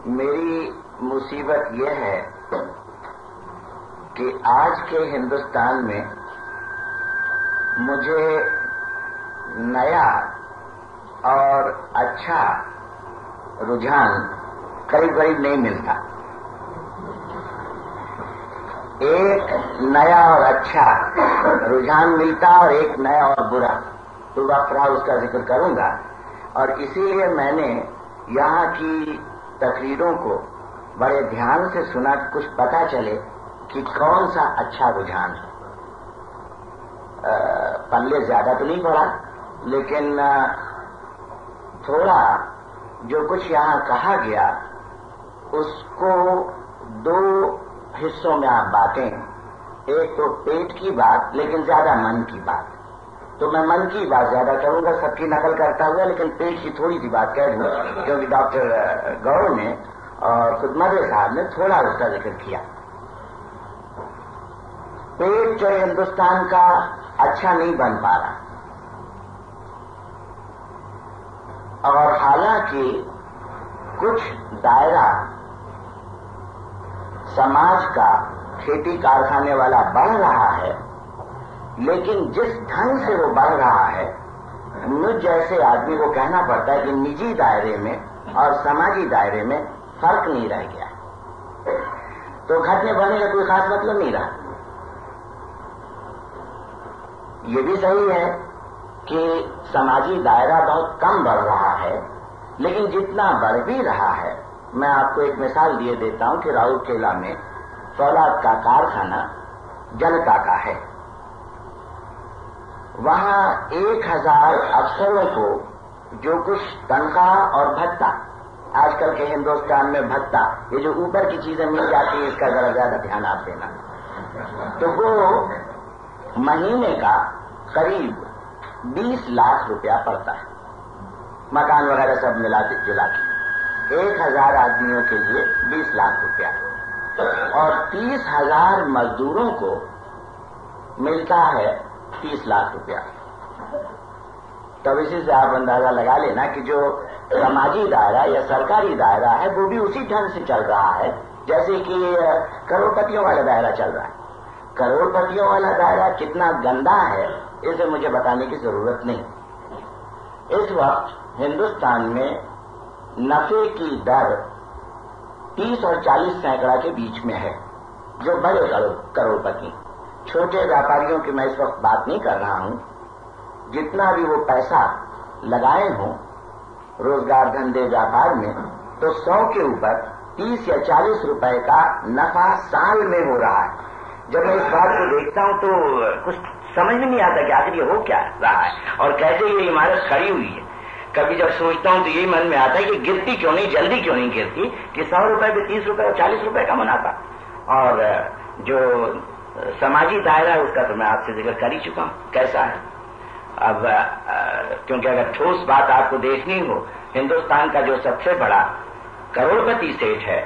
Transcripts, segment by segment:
میری مصیبت یہ ہے کہ آج کے ہندوستان میں مجھے نیا اور اچھا رجحان قریب نہیں ملتا. ایک نیا اور اچھا رجحان ملتا اور ایک نیا اور برا. تو وقت رہا اس کا ذکر کروں گا، اور اسی لیے میں نے یہاں کی تقریروں کو بڑے دھیان سے سنا کہ کچھ پتہ چلے کہ کون سا اچھا رجحان ہے. پلے زیادہ تو نہیں پڑا، لیکن تھوڑا جو کچھ یہاں کہا گیا اس کو دو حصوں میں آپ باتیں. ایک تو پیٹ کی بات، لیکن زیادہ من کی بات. تو میں من کی بات زیادہ کروں گا سب کی نقل کرتا ہوا، لیکن پیٹ کی تھوڑی سی بات کہہ دوں کیونکہ ڈاکٹر گور نے اور خود مدر صاحب نے تھوڑا اس کا ذکر کیا. پیٹ جو ہندوستان کا اچھا نہیں بن پا رہا، اور حالانکہ کچھ دائرہ سماج کا کھیتی کارخانے والا بڑھ رہا ہے، لیکن جس ڈھنگ سے وہ بڑھ رہا ہے مجھ جیسے آدمی کو کہنا پڑتا ہے کہ نجی دائرے میں اور سماجی دائرے میں فرق نہیں رہ گیا. تو گھٹنے بڑھنے کا کوئی خاص مطلب نہیں رہا. یہ بھی صحیح ہے کہ سماجی دائرہ بہت کم بڑھ رہا ہے، لیکن جتنا بڑھ بھی رہا ہے، میں آپ کو ایک مثال دیے دیتا ہوں کہ راؤرکیلا میں فولاد کا کارخانہ جنتا کا ہے. وہاں 1000 افسروں کو جو کچھ تنخواہ اور بھتہ، آج کل کے ہندوستان میں بھتہ، یہ جو اوپر کی چیزیں مل جاتی ہیں اس کا ذرا زیادہ دھیان آپ دینا، تو وہ مہینے کا قریب 20 لاکھ روپیہ پڑتا ہے، مکان وغیرہ سب ملا جلا کے 1000 آدمیوں کے لیے 20 لاکھ روپیہ، اور 30,000 مزدوروں کو ملتا ہے 30 لاکھ روپیہ. تو اسی سے آپ اندازہ لگا لینا کہ جو سماجی دائرہ یا سرکاری دائرہ ہے وہ بھی اسی ڈھنگ سے چل رہا ہے جیسے کہ کروڑ پتیوں والا دائرہ چل رہا ہے. کروڑ پتیوں والا دائرہ کتنا گندا ہے اسے مجھے بتانے کی ضرورت نہیں. اس وقت ہندوستان میں نفع کی در 30 اور 40 سینکڑا کے بیچ میں ہے. جو بڑے کروڑ پتی، چھوٹے ویاپاریوں کی میں اس وقت بات نہیں کر رہا ہوں، جتنا بھی وہ پیسہ لگائے ہوں روزگار دھندے ویاپار میں، تو 100 کے اوپر 30 یا 40 روپے کا نفع سال میں ہو رہا ہے. جب میں اس بات کو دیکھتا ہوں تو کچھ سمجھ میں نہیں آتا کہ آخر یہ ہو کیا رہا ہے اور کیسے یہ عمارت کھڑی ہوئی ہے. کبھی جب سوچتا ہوں تو یہی من میں آتا ہے کہ گرتی کیوں نہیں، جلدی کیوں نہیں گرتی، کہ 100 روپے پہ 30 روپے اور 40 روپے کا منافع. اور جو سماجی دائرہ ہے اس کا تو میں آپ سے ذکر کر ہی چکا ہوں کیسا ہے. اب کیونکہ اگر ٹھوس بات آپ کو دیکھنی ہو، ہندوستان کا جو سب سے بڑا کروڑ پتی سیٹ ہے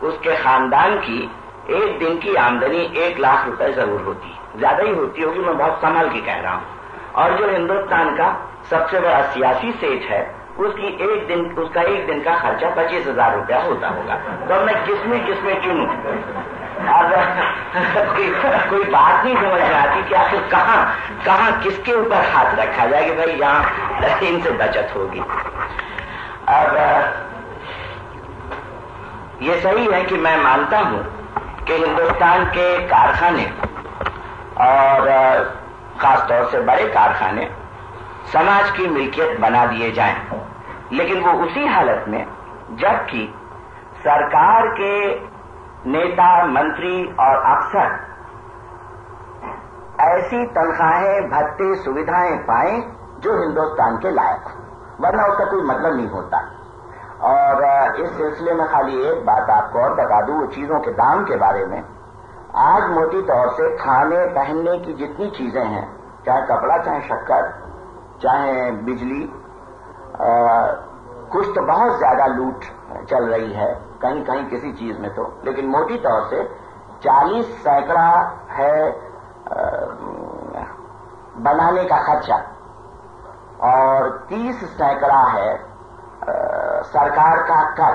اس کے خاندان کی ایک دن کی آمدنی 1 لاکھ روپے ضرور ہوتی ہے، زیادہ ہی ہوتی ہوگی، میں بہت سنبھل کے کہہ رہا ہوں. اور جو ہندوستان کا سب سے بڑا سیاسی سیٹ ہے اس کا ایک دن کا خرچہ 25,000 روپیہ ہوتا ہوگا. تو میں کس میں چنوں؟ اب کوئی بات نہیں سمجھ میں آتی کہ آخر کہاں کس کے اوپر ہاتھ رکھا جائے کہ بھائی یہاں ان سے بچت ہوگی. اب یہ صحیح ہے کہ میں مانتا ہوں کہ ہندوستان کے کارخانے اور خاص طور سے بڑے کارخانے سماج کی ملکیت بنا دیے جائیں، لیکن وہ اسی حالت میں جب کہ سرکار کے نیتا، منتری اور افسر ایسی تنخواہیں، بھتے، سویدھائیں پائیں جو ہندوستان کے لائق ہوں، ورنہ اس کا کوئی مطلب نہیں ہوتا. اور اس سلسلے میں خالی ایک بات آپ کو اور بتا دوں، وہ چیزوں کے دام کے بارے میں. آج موٹی طور سے کھانے پہننے کی جتنی چیزیں ہیں، چاہے کپڑا، چاہے شکر، چاہے بجلی، کچھ تو بہت زیادہ لوٹ چل رہی ہے کہیں کہیں کسی چیز میں تو، لیکن موٹی طور سے 40 سینکڑا ہے بنانے کا خرچہ اور 30 سینکڑا ہے سرکار کا کر.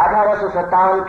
1857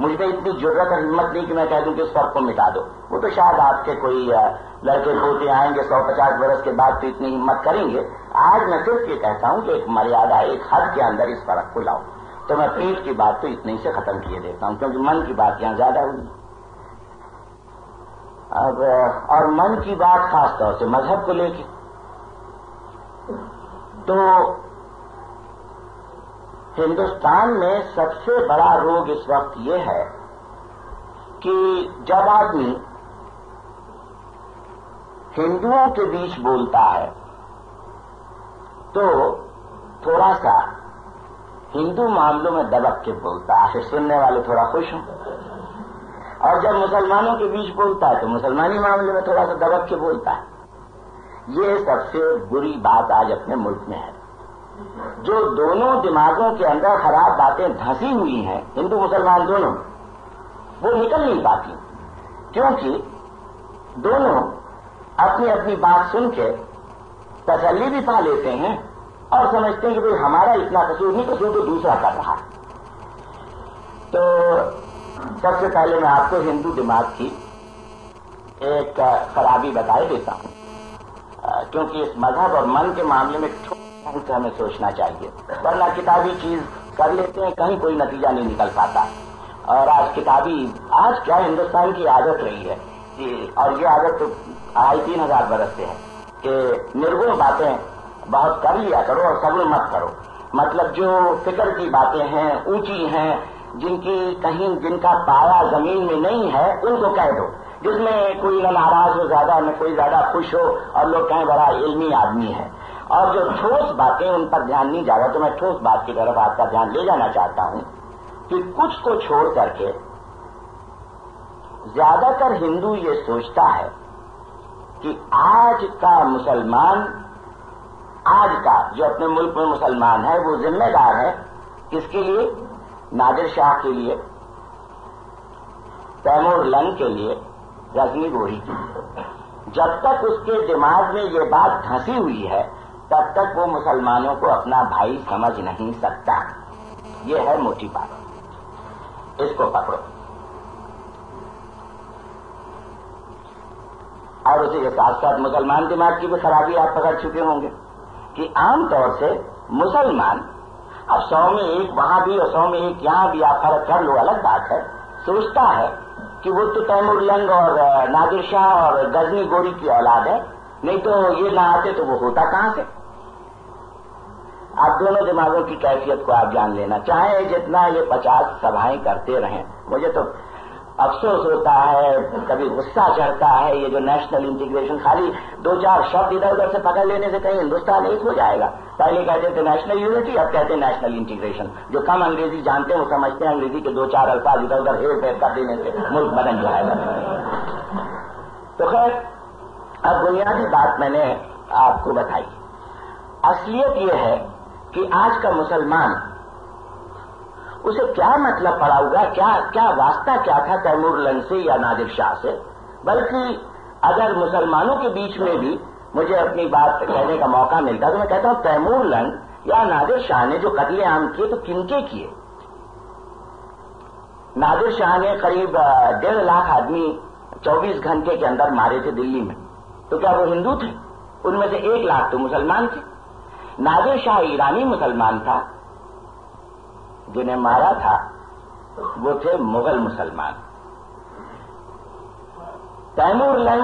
مجھ میں اتنی جرت اور ہمت نہیں کہ میں کہہ دوں کہ اس فرق کو مٹا دو. وہ تو شاید آپ کے کوئی لڑکے پوتے آئیں گے 150 برس کے بعد تو اتنی ہمت کریں گے. آج میں صرف یہ کہتا ہوں کہ ایک مریادہ، ایک حد کے اندر اس فرق کو لاؤ. تو میں پیٹ کی بات تو اتنی سے ختم کیے دیتا ہوں، کیونکہ من کی بات یہاں زیادہ ہوگی. اب اور من کی بات خاص طور سے مذہب کو لے کے، تو ہندوستان میں سب سے بڑا روگ اس وقت یہ ہے کہ جب آدمی ہندوؤں کے بیچ بولتا ہے تو تھوڑا سا ہندو معاملوں میں دبک کے بولتا ہے، سننے والے تھوڑا خوش ہوں. اور جب مسلمانوں کے بیچ بولتا ہے تو مسلمانی معاملے میں تھوڑا سا دبک کے بولتا ہے. یہ سب سے بری بات آج اپنے ملک میں ہے. جو دونوں دماغوں کے اندر خراب باتیں دھنسی ہوئی ہیں، ہندو مسلمان دونوں، وہ نکل نہیں پاتی، کیونکہ دونوں اپنی اپنی بات سن کے تسلی بھی پا لیتے ہیں اور سمجھتے ہیں کہ بھئی ہمارا اتنا قصور نہیں، قصور تو دوسرا کر رہا. تو سب سے پہلے میں آپ کو ہندو دماغ کی ایک خرابی بتائے دیتا ہوں، کیونکہ اس مذہب اور من کے معاملے میں ڈھنگ سے ہمیں سوچنا چاہیے، ورنہ کتابی چیز کر لیتے ہیں، کہیں کوئی نتیجہ نہیں نکل پاتا. اور آج کیا ہندوستان کی عادت رہی ہے، اور یہ عادت تو 2500 برس سے ہے کہ نرگن باتیں بہت کر لیا کرو اور صبر مت کرو. مطلب جو فکر کی باتیں ہیں، اونچی ہیں، جن کا پایا زمین میں نہیں ہے، ان کو کہہ دو. جس میں کوئی نہ ناراض ہو زیادہ، نہ کوئی زیادہ خوش ہو، اور لوگ کہیں بڑا علمی آدمی ہے. اور جو ٹھوس باتیں ان پر دھیان نہیں جا رہا، تو میں ٹھوس بات کی طرف آپ کا دھیان لے جانا چاہتا ہوں کہ کچھ کو چھوڑ کر کے زیادہ تر ہندو یہ سوچتا ہے کہ آج کا مسلمان، آج کا جو اپنے ملک میں مسلمان ہے، وہ ذمہ دار ہے کس کے لیے؟ نادر شاہ کے لیے، تیمور لنگ کے لیے، غزنی گوری کے لیے. جب تک اس کے دماغ میں یہ بات دھنسی ہوئی ہے تب تک وہ مسلمانوں کو اپنا بھائی سمجھ نہیں سکتا. یہ ہے موٹی بات، اس کو پکڑو. اور اسی کے ساتھ ساتھ مسلمان دماغ کی بھی خرابی آپ پکڑ چکے ہوں گے کہ عام طور سے مسلمان، اب 100 میں 1 وہاں بھی اور 100 میں 1 یہاں بھی، آپ فرق کر لو، الگ بات ہے، سوچتا ہے کہ وہ تو تیمور لنگ اور نادر شاہ اور غزنی گوری کی اولاد ہے، نہیں تو یہ نہ آتے تو وہ ہوتا کہاں سے. آپ دونوں دماغوں کی کیفیت کو آپ جان لینا، چاہے جتنا یہ 50 سبھائیں کرتے رہیں. مجھے تو افسوس ہوتا ہے، کبھی غصہ چڑھتا ہے، یہ جو نیشنل انٹیگریشن، خالی 2-4 شبد ادھر ادھر سے پکڑ لینے سے کہیں ہندوستان ایک ہو جائے گا. پہلے کہتے تھے نیشنل یونٹی، اب کہتے ہیں نیشنل انٹیگریشن. جو کم انگریزی جانتے ہیں وہ سمجھتے ہیں انگریزی کے 2-4 الفاظ ادھر ادھر ہیر پھیر کر دینے سے ملک بدل جائے گا. تو خیر، اب بنیادی بات میں نے آپ کو بتائی. اصلیت یہ ہے کہ آج کا مسلمان، اسے کیا مطلب پڑا ہوگا، کیا واسطہ کیا تھا تیمور لنگ سے یا نادر شاہ سے. بلکہ اگر مسلمانوں کے بیچ میں بھی مجھے اپنی بات کہنے کا موقع ملتا تو میں کہتا ہوں تیمور لنگ یا نادر شاہ نے جو قتل عام کیے تو کن کے کیے؟ نادر شاہ نے قریب 1.5 لاکھ آدمی 24 گھنٹے کے اندر مارے تھے دلی میں. تو کیا وہ ہندو تھے؟ ان میں سے 1 لاکھ تو مسلمان تھے. نادر شاہ ایرانی مسلمان تھا، جنہیں مارا تھا وہ تھے مغل مسلمان. تیمور لنگ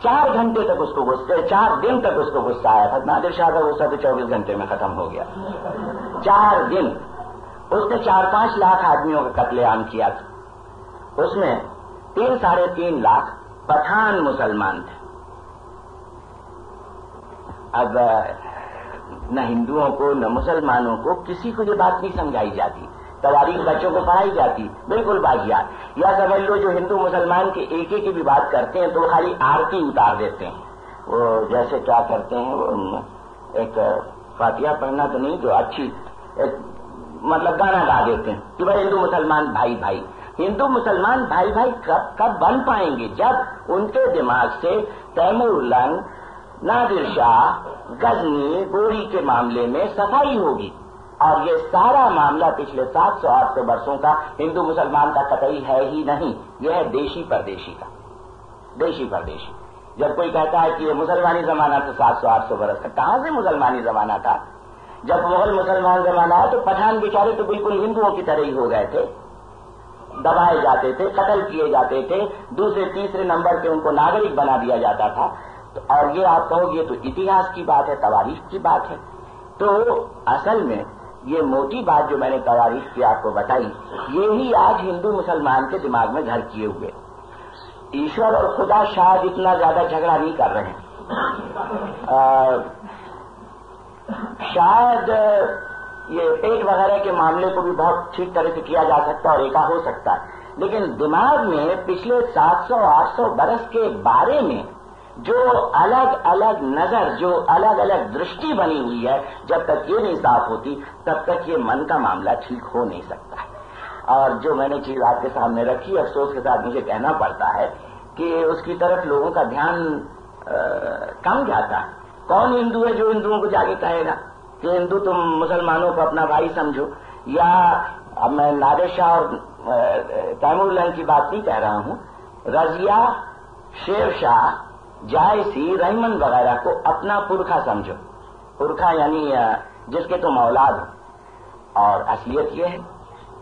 4 گھنٹے تک اس کو غصہ، 4 دن تک اس کو غصہ آیا تھا. نادر شاہ کا غصہ تو 24 گھنٹے میں ختم ہو گیا. 4 دن اس نے 4-5 لاکھ آدمیوں کا قتل عام کیا تھا. اس میں 3-3.5 لاکھ پٹھان مسلمان تھے. اب نہ ہندوؤں کو نہ مسلمانوں کو کسی کو یہ بات نہیں سمجھائی جاتی. تواریخ بچوں کو پڑھائی جاتی بالکل باغیات. یا سمجھ لو جو ہندو مسلمان کے ایک کی بھی بات کرتے ہیں تو وہ خالی آرتی اتار دیتے ہیں. وہ جیسے کیا کرتے ہیں، وہ ایک فاتحہ پڑھنا تو نہیں، جو اچھی مطلب گانا گا دیتے ہیں کہ بھائی ہندو مسلمان بھائی بھائی. ہندو مسلمان بھائی بھائی کب بن پائیں گے؟ جب ان کے دماغ سے تیمور لنگ، نادر شاہ، غزنی گوری کے معاملے میں صفائی ہوگی. اور یہ سارا معاملہ پچھلے 700-800 برسوں کا ہندو مسلمان کا قطعی ہے ہی نہیں، یہ ہے دیشی پردیشی کا، دیشی پردیشی۔ جب کوئی کہتا ہے کہ یہ مسلمانی زمانہ تھا 700-800 برس کا، کہاں سے مسلمانی زمانہ تھا؟ جب مغل مسلمان زمانہ ہے تو پٹھان بیچارے تو بالکل ہندوؤں کی طرح ہی ہو گئے تھے، دبائے جاتے تھے، قتل کیے جاتے تھے، دوسرے تیسرے نمبر پہ ان کو ناگرک بنا دیا جاتا تھا۔ اور یہ آپ کہو گے تو اتہاس کی بات ہے، تواریخ کی بات ہے۔ تو اصل میں یہ موٹی بات جو میں نے تواریخ کی آپ کو بتائی، یہی آج ہندو مسلمان کے دماغ میں گھر کیے ہوئے۔ ایشور اور خدا شاید اتنا زیادہ جھگڑا نہیں کر رہے ہیں، شاید یہ پیٹ وغیرہ کے معاملے کو بھی بہت ٹھیک طرح سے کیا جا سکتا اور ایکا ہو سکتا ہے، لیکن دماغ میں پچھلے 700-800 برس کے بارے میں جو الگ الگ نظر، جو الگ الگ درشٹی بنی ہوئی ہے، جب تک یہ نہیں صاف ہوتی تب تک یہ من کا معاملہ ٹھیک ہو نہیں سکتا ہے۔ اور جو میں نے چیز آپ کے سامنے رکھی، افسوس کے ساتھ مجھے کہنا پڑتا ہے کہ اس کی طرف لوگوں کا دھیان کم جاتا ہے۔ کون ہندو ہے جو ہندوؤں کو جا کے کہے گا کہ ہندو تم مسلمانوں کو اپنا بھائی سمجھو؟ یا اب میں نادر شاہ اور تیمور لنگ کی بات نہیں کہہ رہا ہوں، رضیہ، شیر شاہ، جائسی، رحمن وغیرہ کو اپنا پرکھا سمجھو۔ پرکھا یعنی جس کے تم اولاد ہو۔ اور اصلیت یہ ہے،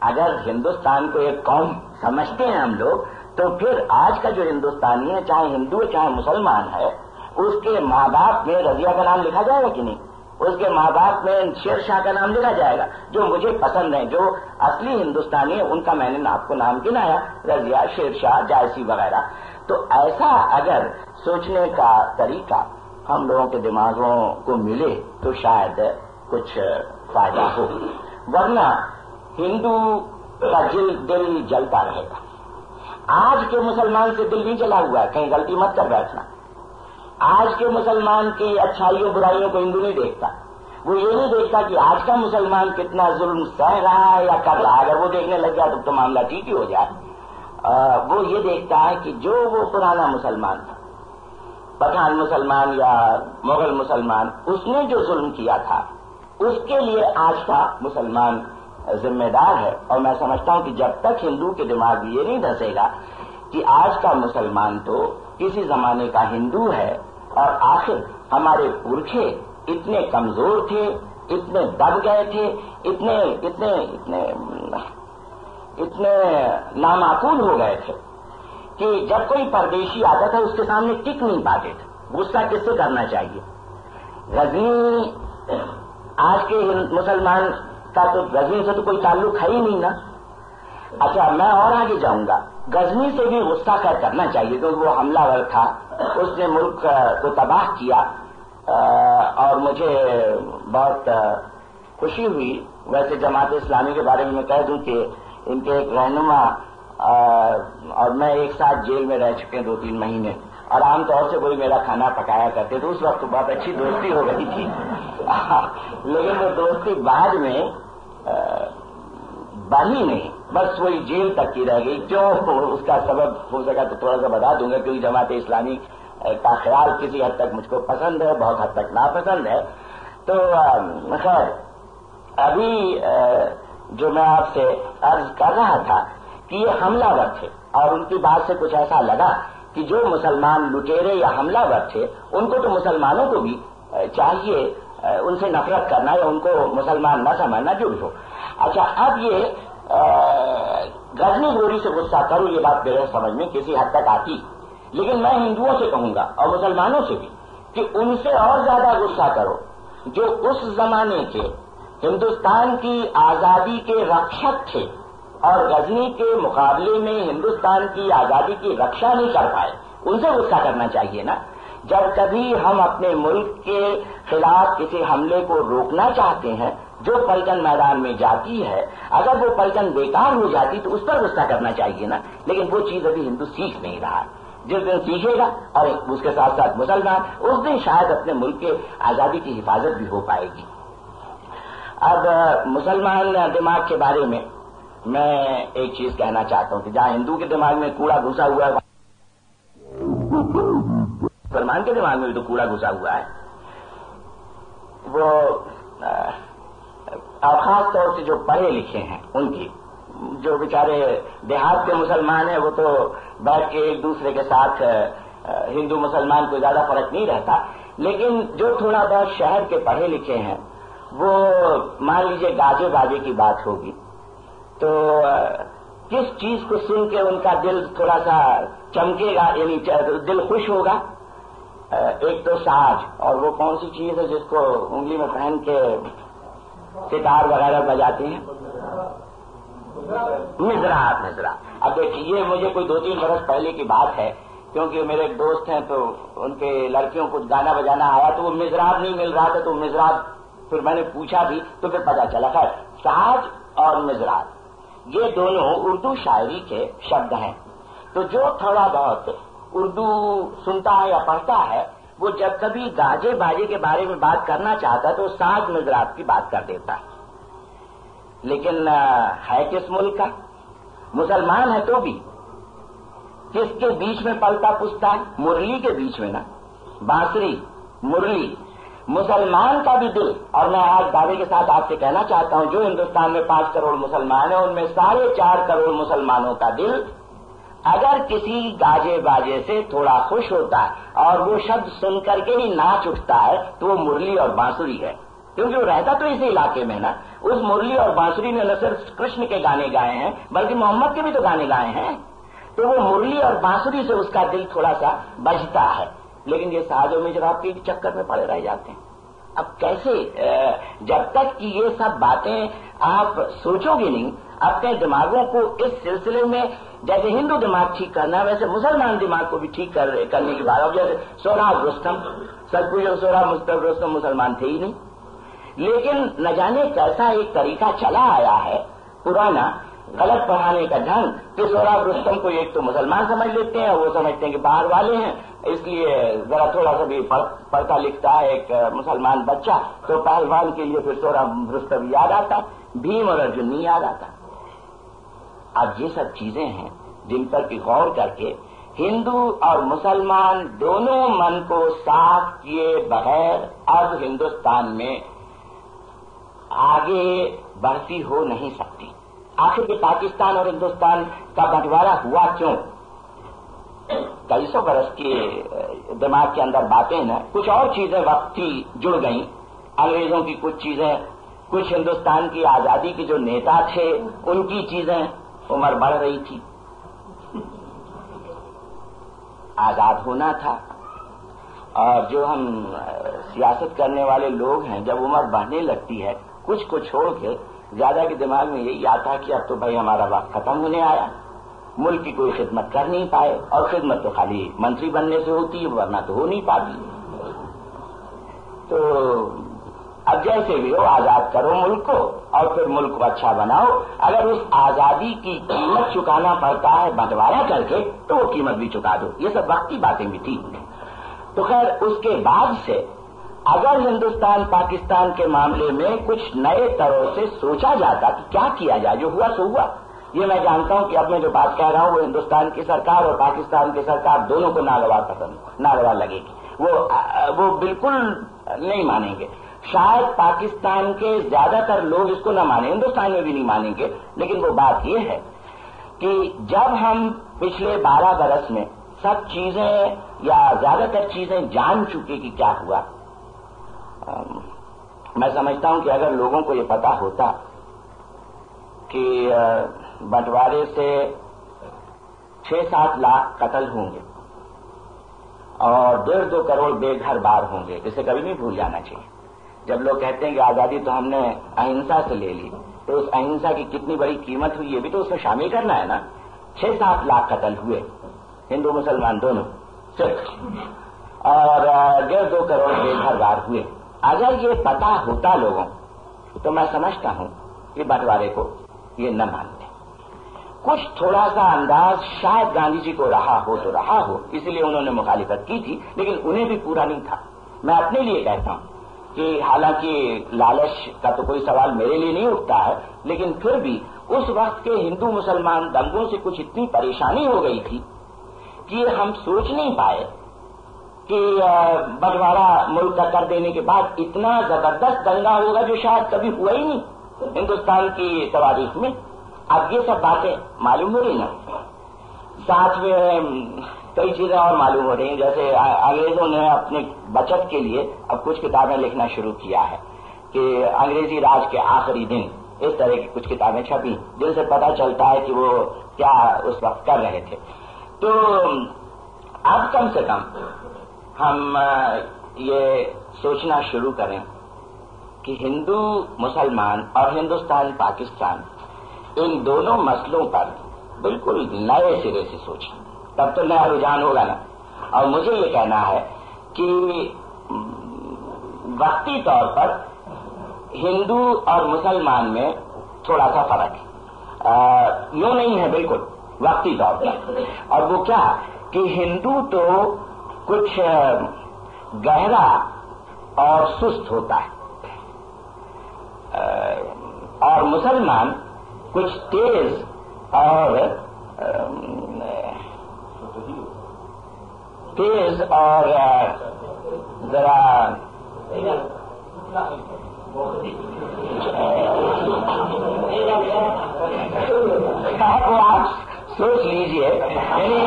اگر ہندوستان کو ایک قوم سمجھتے ہیں ہم لوگ، تو پھر آج کا جو ہندوستانی ہے، چاہے ہندو ہے چاہے مسلمان ہے، اس کے ماں باپ میں رضیہ کا نام لکھا جائے گا کہ نہیں؟ اس کے ماں باپ میں شیر شاہ کا نام لکھا جائے گا؟ جو مجھے پسند ہیں، جو اصلی ہندوستانی ہیں، ان کا میں نے آپ کو نام گنایا، رضیہ، شیر شاہ، جائسی وغیرہ۔ تو ایسا اگر سوچنے کا طریقہ ہم لوگوں کے دماغوں کو ملے تو شاید کچھ فائدہ ہو، ورنہ ہندو کا دل جلتا رہے گا۔ آج کے مسلمان سے دل نہیں جلا ہوا ہے، کہیں غلطی مت کر بیٹھنا۔ آج کے مسلمان کی اچھائیوں برائیوں کو ہندو نہیں دیکھتا، وہ یہ نہیں دیکھتا کہ آج کا مسلمان کتنا ظلم سہ رہا ہے یا کر رہا ہے۔ اگر وہ دیکھنے لگ جائے تو معاملہ ٹھیک ہی ہو جائے۔ وہ یہ دیکھتا ہے کہ جو وہ پرانا مسلمان تھا، پٹھان مسلمان یا مغل مسلمان، اس نے جو ظلم کیا تھا اس کے لیے آج کا مسلمان ذمہ دار ہے۔ اور میں سمجھتا ہوں کہ جب تک ہندو کے دماغ میں یہ نہیں دھسے گا کہ آج کا مسلمان تو کسی زمانے کا ہندو ہے، اور آخر ہمارے پرکھے اتنے کمزور تھے، اتنے دب گئے تھے، اتنے اتنے اتنے اتنے نامعقول ہو گئے تھے کہ جب کوئی پردیشی آتا تھا اس کے سامنے ٹک نہیں پاتے تھے۔ غصہ کس سے کرنا چاہیے؟ غزنی، آج کے مسلمان کا تو غزنی سے تو کوئی تعلق ہے ہی نہیں نا۔ اچھا، میں اور آگے جاؤں گا، غزنی سے بھی غصہ کرنا چاہیے کیونکہ وہ حملہ ور تھا، اس نے ملک کو تباہ کیا۔ اور مجھے بہت خوشی ہوئی، ویسے جماعت اسلامی کے بارے میں کہہ دوں کہ ان کے ایک رہنما اور میں ایک ساتھ جیل میں رہ چکے 2-3 مہینے، اور عام طور سے کوئی میرا کھانا پکایا کرتے تھے۔ اس وقت بہت اچھی دوستی ہو گئی تھی، لیکن وہ دوستی بعد میں بڑھی نہیں، بس وہی جیل تک کی رہ گئی۔ کیوں؟ اس کا سبب ہو سکا تو تھوڑا سا بتا دوں گا، کیونکہ جماعت اسلامی کا خیال کسی حد تک مجھ کو پسند ہے، بہت حد تک ناپسند ہے۔ تو خیر، ابھی جو میں آپ سے عرض کر رہا تھا کہ یہ حملہ ور تھے، اور ان کی بات سے کچھ ایسا لگا کہ جو مسلمان لٹیرے یا حملہ ور تھے ان کو تو مسلمانوں کو بھی چاہیے ان سے نفرت کرنا یا ان کو مسلمان نہ سمجھنا جو بھی ہو۔ اچھا، اب یہ غزنی گوری سے غصہ کروں، یہ بات میرے سمجھ میں کسی حد تک آتی، لیکن میں ہندوؤں سے کہوں گا اور مسلمانوں سے بھی کہ ان سے اور زیادہ غصہ کرو جو اس زمانے کے ہندوستان کی آزادی کے رکشک تھے اور غزنی کے مقابلے میں ہندوستان کی آزادی کی رکشا نہیں کر پائے، ان سے غصہ کرنا چاہیے نا۔ جب کبھی ہم اپنے ملک کے خلاف کسی حملے کو روکنا چاہتے ہیں، جو پلٹن میدان میں جاتی ہے، اگر وہ پلٹن بیکار ہو جاتی تو اس پر غصہ کرنا چاہیے نا، لیکن وہ چیز ابھی ہندو سیکھ نہیں رہا ہے۔ جس دن سیکھے گا اور اس کے ساتھ ساتھ مسلمان، اس دن شاید اپنے ملک کے آزادی کی حفاظت بھی ہو پائے گی۔ اب مسلمان دماغ کے بارے میں ایک چیز کہنا چاہتا ہوں کہ جہاں ہندو کے دماغ میں کوڑا گھسا ہوا ہے، مسلمان کے دماغ میں بھی تو کوڑا گھسا ہوا ہے۔ وہ اور خاص طور سے جو پڑھے لکھے ہیں ان کی، جو بیچارے دیہات کے مسلمان ہیں وہ تو بیٹھ کے ایک دوسرے کے ساتھ ہندو مسلمان کو زیادہ فرق نہیں رہتا، لیکن جو تھوڑا بہت شہر کے پڑھے لکھے ہیں وہ مان لیجیے گاجے باجے کی بات ہوگی تو کس چیز کو سن کے ان کا دل تھوڑا سا چمکے گا، یعنی دل خوش ہوگا؟ ایک تو ساز، اور وہ کون سی چیز ہے جس کو انگلی میں پہن کے ستار وغیرہ بجاتے ہیں؟ مزرات۔ اب دیکھیے یہ مجھے کوئی 2-3 برس پہلے کی بات ہے، کیونکہ میرے ایک دوست ہیں تو ان کے لڑکیوں کو گانا بجانا آیا تو وہ مزرات نہیں مل رہا تھا تو مزرات پھر میں نے پوچھا بھی تو پھر پتا چلا۔ خیر، ساز اور مزرات یہ دونوں اردو شاعری کے شبد ہیں، تو جو تھوڑا بہت اردو سنتا ہے یا پڑھتا ہے وہ جب کبھی گاجے باجے کے بارے میں بات کرنا چاہتا ہے تو ساز مزرات کی بات کر دیتا ہے۔ لیکن ہے کس ملک کا؟ مسلمان ہے تو بھی کس کے بیچ میں پلتا پستا ہے؟ مرلی کے بیچ میں نا، بانسری مرلی، مسلمان کا بھی دل۔ اور میں آج دعوے کے ساتھ آپ سے کہنا چاہتا ہوں جو ہندوستان میں 5 کروڑ مسلمان ہیں ان میں 4.5 کروڑ مسلمانوں کا دل اگر کسی گاجے باجے سے تھوڑا خوش ہوتا ہے اور وہ شبد سن کر کے ہی ناچ اٹھتا ہے تو وہ مرلی اور بانسری ہے، کیونکہ وہ رہتا تو اسی علاقے میں نا۔ اس مرلی اور بانسری نے نہ صرف کرشن کے گانے گائے ہیں بلکہ محمد کے بھی تو گانے گائے ہیں، تو وہ مرلی اور بانسری سے اس کا دل تھوڑا سا بجتا ہے۔ لیکن یہ ساز و مجراب کے چکر میں پڑے رہ جاتے ہیں۔ اب کیسے؟ جب تک کہ یہ سب باتیں آپ سوچو گے نہیں، اپنے دماغوں کو اس سلسلے میں، جیسے ہندو دماغ ٹھیک کرنا ہے ویسے مسلمان دماغ کو بھی ٹھیک کرنے کی بات ہے۔ جیسے سہراب رستم، سچ پوچھو سہراب مستق رستم مسلمان تھے ہی نہیں، لیکن نہ جانے کیسا ایک طریقہ چلا آیا ہے پرانا غلط پڑھانے کا ڈھنگ کہ سہراب رستم کو ایک تو مسلمان سمجھ لیتے ہیں، وہ سمجھتے ہیں کہ باہر والے ہیں، اس لیے ذرا تھوڑا سا بھی پڑھتا لکھتا ہے ایک مسلمان بچہ تو پہلوان کے لیے پھر سہراب رستم یاد آتا، بھیم اور ارجن نہیں یاد آتا۔ اب یہ سب چیزیں ہیں جن پر کہ غور کر کے ہندو اور مسلمان دونوں من کو صاف کیے بغیر اب ہندوستان میں آگے بڑھتی ہو نہیں سکتی۔ آخر کہ پاکستان اور ہندوستان کا بنٹوارا ہوا کیوں؟ کئی سو برس کے دماغ کے اندر باتیں نا، کچھ اور چیزیں وقت کی جڑ گئیں، انگریزوں کی کچھ چیزیں، کچھ ہندوستان کی آزادی کے جو نیتا تھے ان کی چیزیں، عمر بڑھ رہی تھی، آزاد ہونا تھا، اور جو ہم سیاست کرنے والے لوگ ہیں جب عمر بڑھنے لگتی ہے کچھ کو چھوڑ کے زیادہ کے دماغ میں یہی آتا ہے کہ اب تو بھائی ہمارا وقت ختم ہونے آیا، ملک کی کوئی خدمت کر نہیں پائے، اور خدمت تو خالی منتری بننے سے ہوتی ہے ورنہ تو ہو نہیں پاتی۔ تو اب جیسے بھی ہو آزاد کرو ملک کو اور پھر ملک کو اچھا بناؤ، اگر اس آزادی کی قیمت چکانا پڑتا ہے بنٹوارا کر کے تو وہ قیمت بھی چکا دو۔ یہ سب وقت کی باتیں بھی تھی۔ تو خیر اس کے بعد سے اگر ہندوستان پاکستان کے معاملے میں کچھ نئے طرح سے سوچا جاتا کہ کیا کیا جائے، جو ہوا سو ہوا۔ یہ میں جانتا ہوں کہ اب میں جو بات کہہ رہا ہوں وہ ہندوستان کی سرکار اور پاکستان کی سرکار دونوں کو ناگوار لگے گی، وہ بالکل نہیں مانیں گے۔ شاید پاکستان کے زیادہ تر لوگ اس کو نہ مانیں، ہندوستان میں بھی نہیں مانیں گے، لیکن وہ بات یہ ہے کہ جب ہم پچھلے 12 برس میں سب چیزیں یا زیادہ تر چیزیں جان چکے کہ کیا ہوا، میں سمجھتا ہوں کہ اگر لوگوں کو یہ پتا ہوتا کہ بنٹوارے سے 6-7 لاکھ قتل ہوں گے اور 1.5-2 کروڑ بے گھر بار ہوں گے، اسے کبھی نہیں بھول جانا چاہیے۔ جب لوگ کہتے ہیں کہ آزادی تو ہم نے اہنسا سے لے لی، تو اس اہنسا کی کتنی بڑی قیمت ہوئی یہ بھی تو اس میں شامل کرنا ہے نا۔ 6-7 لاکھ قتل ہوئے ہندو مسلمان دونوں صرف، اور 1.5-2 کروڑ بے گھر بار ہوئے۔ اگر یہ پتا ہوتا لوگوں تو میں سمجھتا ہوں کہ بنٹوارے کو یہ نہ مانتے۔ کچھ تھوڑا سا انداز شاید گاندھی جی کو رہا ہو تو رہا ہو، اس لیے انہوں نے مخالفت کی تھی، لیکن انہیں بھی پورا نہیں تھا۔ میں اپنے لیے کہتا ہوں کہ حالانکہ لالچ کا تو کوئی سوال میرے لیے نہیں اٹھتا ہے، لیکن پھر بھی اس وقت کے ہندو مسلمان دنگوں سے کچھ اتنی پریشانی ہو گئی تھی کہ ہم سوچ نہیں پائے کہ بنٹوارا ملک کا کر دینے کے بعد اتنا زبردست دنگا ہوگا جو شاید کبھی ہوا ہی نہیں۔ ہندوستان کی تواریخ میں اب یہ سب باتیں معلوم ہو رہی نا، ساتھ میں کئی چیزیں اور معلوم ہو رہی ہیں، جیسے انگریزوں نے اپنے بچت کے لیے اب کچھ کتابیں لکھنا شروع کیا ہے کہ انگریزی راج کے آخری دن، اس طرح کی کچھ کتابیں چھپی جن سے پتہ چلتا ہے کہ وہ کیا اس وقت کر رہے تھے۔ تو اب کم سے کم ہم یہ سوچنا شروع کریں کہ ہندو مسلمان اور ہندوستان پاکستان ان دونوں مسئلوں پر بالکل نئے سرے سے سوچیں، تب تو نیا رجحان ہوگا نا۔ اور مجھے یہ کہنا ہے کہ وقتی طور پر ہندو اور مسلمان میں تھوڑا سا فرق ہے، یوں نہیں ہے بالکل وقتی طور پر، اور وہ کیا کہ ہندو تو کچھ گہرا اور سست ہوتا ہے اور مسلمان کچھ تیز اور ذرا آپ سوچ لیجئے، یعنی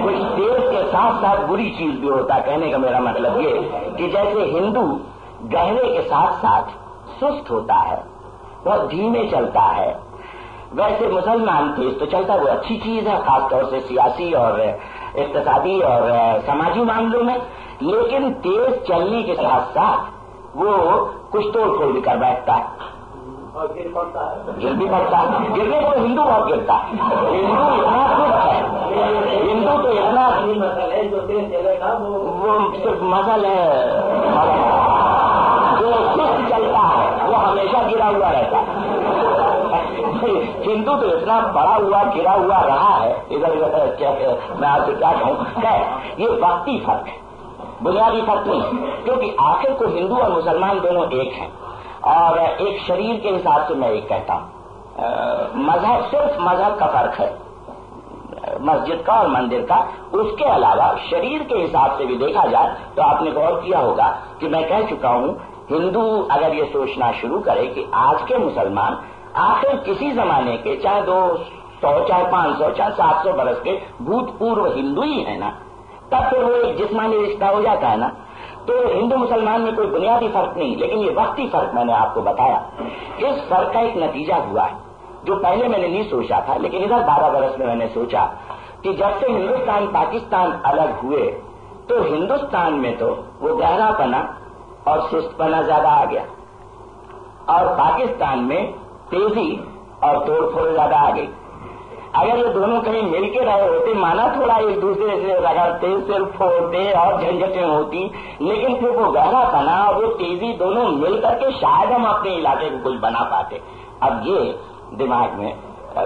کچھ تیز کے ساتھ ساتھ بری چیز بھی ہوتا ہے۔ کہنے کا میرا مطلب یہ کہ جیسے ہندو گہرے کے ساتھ ساتھ سست ہوتا ہے، بہت دھیمے چلتا ہے، ویسے مسلمان تیز تو چلتا ہے، وہ اچھی چیز ہے خاص طور سے سیاسی اور اقتصادی اور سماجی معاملوں میں، لیکن تیز چلنے کے ساتھ ساتھ وہ کچھ توڑ پھوڑ بھی کر بیٹھتا ہے اور گر بھی پڑتا ہے۔ گرنے کو ہندو بہت گرتا ہے، ہندو اتنا سست ہے، ہندو تو اتنا وہ صرف مسل ہے، جو سست چلتا ہے وہ ہمیشہ گرا ہوا رہتا ہے۔ ہندو تو اتنا بڑا ہوا گرا ہوا رہا ہے، ادھر میں آپ سے کیا کہوں، یہ وقتی فرق ہے، بنیادی فرق نہیں، کیونکہ آخر کو ہندو اور مسلمان دونوں ایک ہیں، اور ایک شریر کے حساب سے میں ایک کہتا ہوں، مذہب صرف مذہب کا فرق ہے، مسجد کا اور مندر کا، اس کے علاوہ شریر کے حساب سے بھی دیکھا جائے تو آپ نے غور کیا ہوگا کہ میں کہہ چکا ہوں، ہندو اگر یہ سوچنا شروع کرے کہ آج کے مسلمان آخر کسی زمانے کے چاہے 200 چاہے 500 چاہے 700 برس کے بھوت پورو ہندو ہی ہے نا، تب پھر وہ ایک جسمانی رشتہ ہو جاتا ہے نا۔ تو ہندو مسلمان میں کوئی بنیادی فرق نہیں، لیکن یہ وقتی فرق میں نے آپ کو بتایا، اس فرق کا ایک نتیجہ ہوا ہے جو پہلے میں نے نہیں سوچا تھا، لیکن ادھر 12 برس میں نے سوچا کہ جب سے ہندوستان پاکستان الگ ہوئے تو ہندوستان میں تو وہ گہرا پنا اور سست پنا زیادہ آ گیا، اور پاکستان میں تیزی اور توڑ پھوڑ زیادہ آ گئی۔ اگر یہ دونوں کہیں مل کے رہے ہوتے، مانا تھوڑا ایک دوسرے سے رگڑتے صرف ہوتے اور جھنجھٹیں ہوتی، لیکن پھر وہ گہرا پنا اور وہ تیزی دونوں مل کر کے شاید ہم اپنے علاقے کو کچھ بنا پاتے۔ اب یہ دماغ میں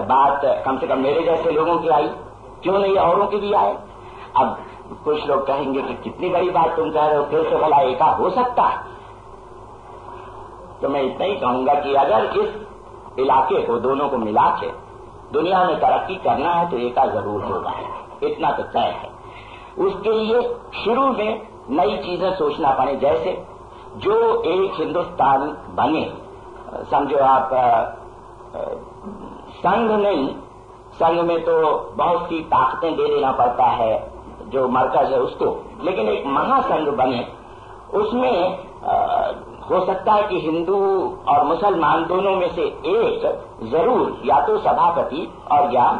بات کم سے کم میرے جیسے لوگوں کی آئی، کیوں نہیں اوروں کی بھی آئے۔ اب کچھ لوگ کہیں گے کہ کتنی بڑی بات تم کہہ رہے ہو، پھر سے بھلا ایکا ہو سکتا ہے؟ تو میں اتنا ہی کہوں گا کہ اگر اس علاقے کو دونوں کو ملا کے دنیا میں ترقی کرنا ہے تو ایکا ضرور ہوگا، اتنا تو طے ہے۔ اس کے لیے شروع میں نئی چیزیں سوچنا پڑے، جیسے جو ایک ہندوستان بنے، سمجھو آپ سنگھ نہیں، سنگھ میں تو بہت سی طاقتیں دے دینا پڑتا ہے جو مرکز ہے اس کو، لیکن ایک مہا سنگھ بنے، اس میں ہو سکتا ہے کہ ہندو اور مسلمان دونوں میں سے ایک ضرور یا تو سبھاپتی اور یا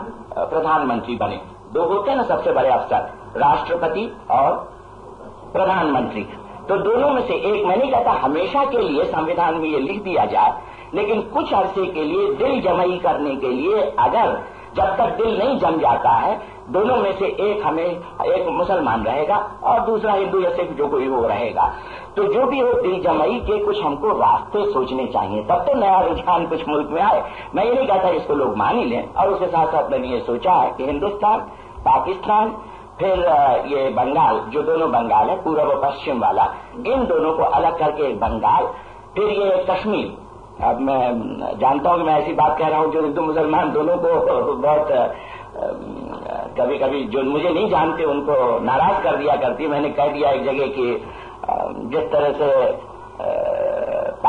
پردھان منتری بنے۔ دو ہوتے ہیں نا سب سے بڑے افسر، راشٹرپتی اور پردھان منتری، تو دونوں میں سے ایک، میں نہیں کہتا ہمیشہ کے لیے سمویدھان میں یہ لکھ دیا جائے، لیکن کچھ عرصے کے لیے دل جمعی کرنے کے لیے اگر جب تک دل نہیں جم جاتا ہے، دونوں میں سے ایک مسلمان رہے گا اور دوسرا ہندو یا سکھ جو کوئی وہ رہے گا، تو جو بھی ہو دل جمعی کے کچھ ہم کو راستے سوچنے چاہیے، تب تو نیا رجحان کچھ ملک میں آئے۔ میں یہ نہیں کہتا اس کو لوگ مان ہی لیں، اور اس کے ساتھ ساتھ میں نے یہ سوچا ہے کہ ہندوستان، پاکستان، پھر یہ بنگال، جو دونوں بنگال ہے پورب و پشچم والا، ان دونوں کو الگ کر کے ایک بنگال، پھر یہ کشمیر۔ اب میں جانتا ہوں کہ میں ایسی بات کہہ رہا ہوں جو ہندو مسلمان دونوں کو بہت کبھی کبھی جو مجھے نہیں جانتے ان کو ناراض کر دیا کرتی۔ میں نے کہہ دیا ایک جگہ کہ جس طرح سے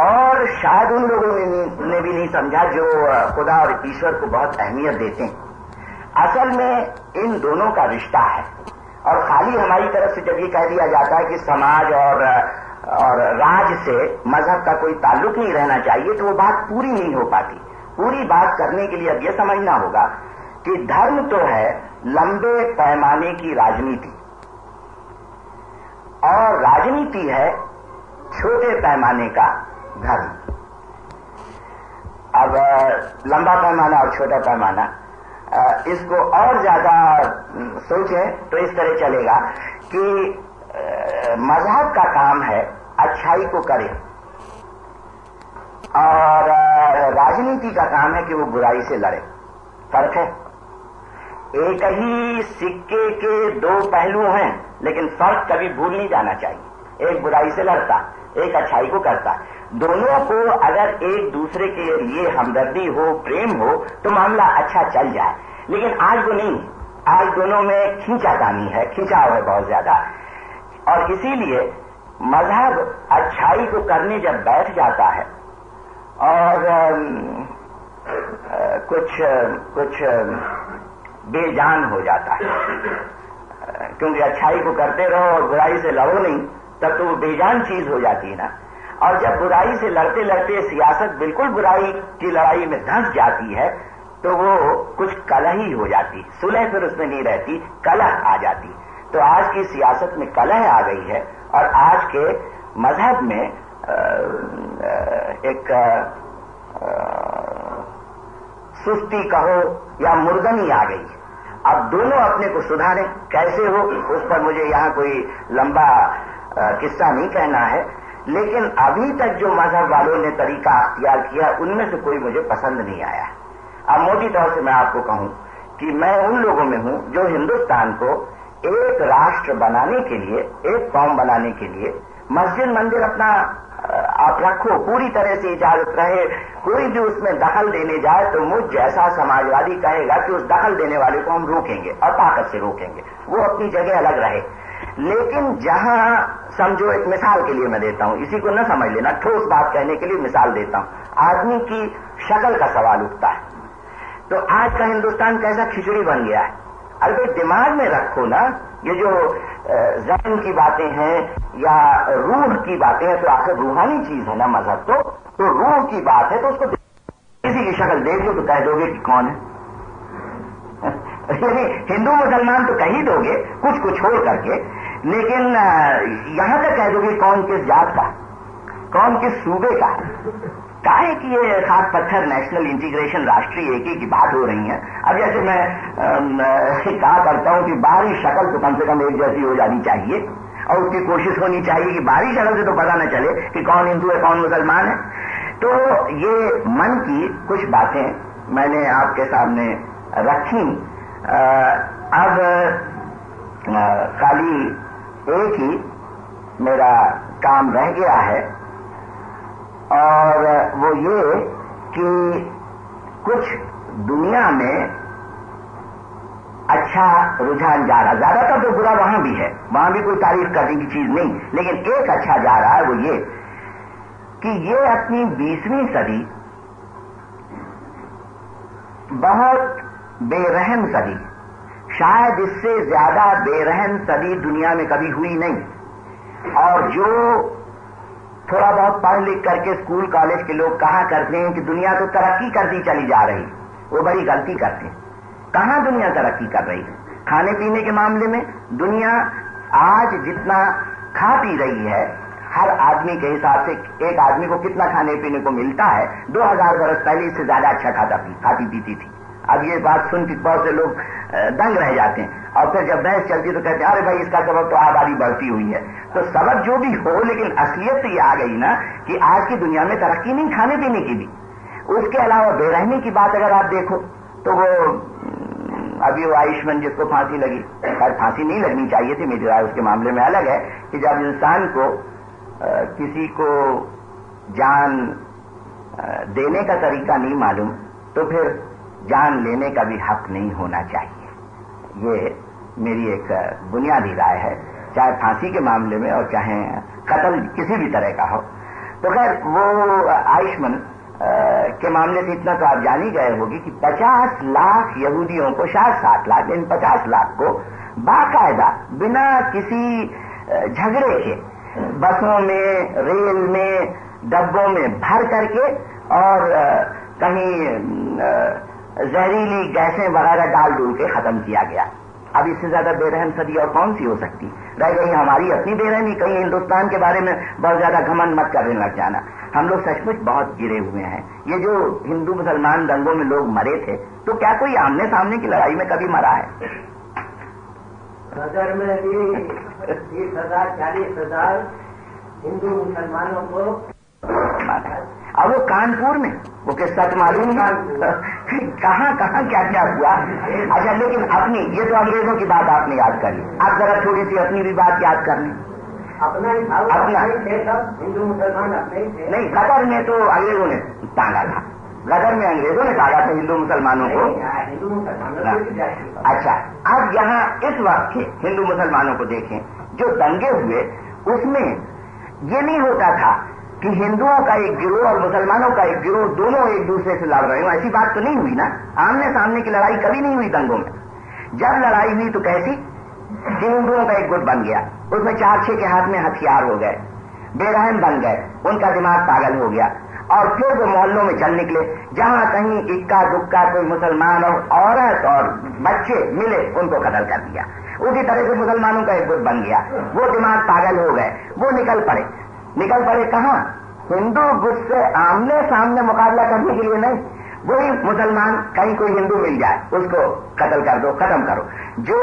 اور شاید ان لوگوں نے بھی نہیں سمجھا جو خدا اور ایشور کو بہت اہمیت دیتے ہیں. اصل میں ان دونوں کا رشتہ ہے، اور خالی ہماری طرف سے جب یہ کہہ دیا جاتا ہے کہ سماج اور راج سے مذہب کا کوئی تعلق نہیں رہنا چاہیے تو وہ بات پوری نہیں ہو پاتی. پوری بات کرنے کے لیے اب یہ سمجھنا ہوگا کہ دھرم تو ہے لمبے پیمانے کی راجنیتی، اور راجنیتی ہے چھوٹے پیمانے کا دھرم. اب لمبا پیمانہ اور چھوٹا پیمانہ، اس کو اور زیادہ سوچیں تو اس طرح چلے گا کہ مذہب کا کام ہے اچھائی کو کرے، اور راجنیتی کا کام ہے کہ وہ برائی سے لڑے. فرق ہے. ایک ہی سکے کے دو پہلو ہیں، لیکن فرق کبھی بھول نہیں جانا چاہیے. ایک برائی سے لڑتا، ایک اچھائی کو کرتا. دونوں کو اگر ایک دوسرے کے لیے ہمدردی ہو، پریم ہو تو معاملہ اچھا چل جائے. لیکن آج وہ نہیں. آج دونوں میں کھینچا تانی ہے، کھینچاؤ ہے بہت زیادہ. اور اسی لیے مذہب اچھائی کو کرنے جب بیٹھ جاتا ہے اور کچھ بے جان ہو جاتا ہے، کیونکہ اچھائی کو کرتے رہو اور برائی سے لڑو نہیں، تب تو وہ بے جان چیز ہو جاتی ہے نا. اور جب برائی سے لڑتے لڑتے سیاست بالکل برائی کی لڑائی میں دھنس جاتی ہے تو وہ کچھ کلہ ہی ہو جاتی. صلح پھر اس میں نہیں رہتی، کلہ آ جاتی. تو آج کی سیاست میں کلہ آ گئی ہے، اور آج کے مذہب میں ایک سستی کہو یا مردنی آ گئی. اب دونوں اپنے کو سدھاریں، کیسے ہو اس پر مجھے یہاں کوئی لمبا قصہ نہیں کہنا ہے. لیکن ابھی تک جو مذہب والوں نے طریقہ اختیار کیا ان میں سے کوئی مجھے پسند نہیں آیا. اب موٹی طور سے میں آپ کو کہوں کہ میں ان لوگوں میں ہوں جو ہندوستان کو ایک راشٹر بنانے کے لیے، ایک قوم بنانے کے لیے مسجد مندر اپنا آپ رکھو، پوری طرح سے اجازت رہے. کوئی بھی اس میں دخل دینے جائے تو مجھ جیسا سماجوادی کہے گا کہ اس دخل دینے والے کو ہم روکیں گے اور طاقت سے روکیں گے، وہ اپنی جگہ الگ رہے. لیکن جہاں سمجھو، ایک مثال کے لیے میں دیتا ہوں، اسی کو نہ سمجھ لینا، ٹھوس بات کہنے کے لیے مثال دیتا ہوں. آدمی کی شکل کا سوال اٹھتا ہے تو آج کا ہندوستان کیسا کھچڑی بن گیا ہے. ارے دماغ میں رکھو نا، یہ جو ذہن کی باتیں ہیں یا روح کی باتیں ہیں تو آخر روحانی چیز ہے نا مذہب. تو روح کی بات ہے تو اس کو کسی کی شکل دیکھ لو تو کہہ دو گے کہ کون ہے. یعنی ہندو مسلمان تو کہہ ہی دو گے کچھ کو چھوڑ کر کے، لیکن یہاں تک کہہ دو گے کون کس جات کا، کون کس صوبے کا. کہا کہ یہ خاک پتھر نیشنل انٹیگریشن، راشٹری ایکی کی بات ہو رہی ہے. اب جیسے میں کہا کرتا ہوں کہ باہری شکل تو کم سے کم ایک جیسی ہو جانی چاہیے، اور اس کی کوشش ہونی چاہیے کہ باہری شکل سے تو پتہ نہ چلے کہ کون ہندو ہے کون مسلمان ہے. تو یہ من کی کچھ باتیں میں نے آپ کے سامنے رکھی. اب خالی ایک ہی میرا کام رہ گیا ہے، اور وہ یہ کہ کچھ دنیا میں اچھا رجحان جا رہا. زیادہ تر تو برا وہاں بھی ہے، وہاں بھی کوئی تعریف کرنے کی چیز نہیں، لیکن ایک اچھا جا رہا ہے. وہ یہ کہ یہ اپنی 20ویں صدی بہت بے رحم صدی، شاید اس سے زیادہ بے رحم صدی دنیا میں کبھی ہوئی نہیں. اور جو تھوڑا بہت پڑھ لکھ کر کے اسکول کالج کے لوگ کہا کرتے ہیں کہ دنیا تو ترقی کرتی چلی جا رہی، وہ بڑی غلطی کرتے ہیں. کہاں دنیا ترقی کر رہی ہے؟ کھانے پینے کے معاملے میں دنیا آج جتنا کھا پی رہی ہے، ہر آدمی کے حساب سے ایک آدمی کو کتنا کھانے پینے کو ملتا ہے، 2000 برس پہلے اس سے زیادہ اچھا کھاتی پیتی تھی. اب یہ بات سن کے بہت سے لوگ دنگ رہ جاتے ہیں، اور پھر جب بحث چلتی تو کہتے ہیں ارے بھائی اس کا سبب تو آبادی بڑھتی ہوئی ہے. تو سبب جو بھی ہو، لیکن اصلیت تو یہ آ گئی نا کہ آج کی دنیا میں ترقی نہیں کھانے پینے کی بھی. اس کے علاوہ بے رحمی کی بات اگر آپ دیکھو تو وہ ابھی وہ آیوشمان جس کو پھانسی لگی، پھانسی نہیں لگنی چاہیے تھی، میری رائے اس کے معاملے میں الگ ہے کہ جب انسان کو کسی کو جان دینے کا طریقہ نہیں معلوم تو پھر جان لینے کا بھی حق نہیں ہونا چاہیے. یہ میری ایک بنیادی رائے ہے، چاہے پھانسی کے معاملے میں اور چاہے قتل کسی بھی طرح کا ہو. تو خیر وہ آیوشمان کے معاملے سے اتنا تو آپ جان ہی گئے ہوگی کہ 50 لاکھ یہودیوں کو، شاید 60 لاکھ، ان 50 لاکھ کو باقاعدہ بنا کسی جھگڑے کے بسوں میں، ریل میں، ڈبوں میں بھر کر کے اور کہیں زہریلی گیسیں وغیرہ ڈال ڈول کے ختم کیا گیا. اب اس سے زیادہ بے رحم صدی اور کون سی ہو سکتی؟ رہ گئی ہماری اپنی بے رحمی. کہیں ہندوستان کے بارے میں بہت زیادہ گھمنڈ مت کرنے لگ جانا. ہم لوگ سچ مچ بہت گرے ہوئے ہیں. یہ جو ہندو مسلمان دنگوں میں لوگ مرے تھے، تو کیا کوئی آمنے سامنے کی لڑائی میں کبھی مرا ہے؟ نظر میں بھی 30,000 40,000 ہندو مسلمانوں کو. اب وہ کانپور میں وہ قصہ تو معلوم کہاں کہاں کیا کیا ہوا. اچھا لیکن اپنی یہ تو انگریزوں کی بات آپ نے یاد کر لی. آپ ذرا تھوڑی سی اپنی بھی بات یاد کر لیں. اپنا ہندو مسلمان اپنے نہیں، غدر میں تو انگریزوں نے ٹانگا تھا. غدر میں انگریزوں نے ٹانگا تھا ہندو مسلمانوں کو. ہندو مسلمانوں. اچھا اب یہاں اس وقت کے ہندو مسلمانوں کو دیکھیں جو دنگے ہوئے، اس میں یہ نہیں ہوتا تھا کہ ہندوؤں کا ایک گروہ اور مسلمانوں کا ایک گروہ دونوں ایک دوسرے سے لڑ رہے ہوں. ایسی بات تو نہیں ہوئی نا. آمنے سامنے کی لڑائی کبھی نہیں ہوئی دنگوں میں. جب لڑائی ہوئی تو کیسی کہ ہندوؤں کا ایک گٹ بن گیا، اس میں 4-6 کے ہاتھ میں ہتھیار ہو گئے، بے رحم بن گئے، ان کا دماغ پاگل ہو گیا، اور پھر وہ محلوں میں چل نکلے. جہاں کہیں اکا دکا کوئی مسلمان اور عورت اور بچے ملے ان کو قتل کر دیا. اسی طرح سے مسلمانوں کا ایک گٹ بن گیا، وہ دماغ پاگل ہو گئے، وہ نکل پڑے کہاں؟ ہندو گٹ سے آمنے سامنے مقابلہ کرنے کے لیے نہیں. وہی مسلمان کہیں کوئی ہندو مل جائے اس کو قتل کر دو، ختم کرو. جو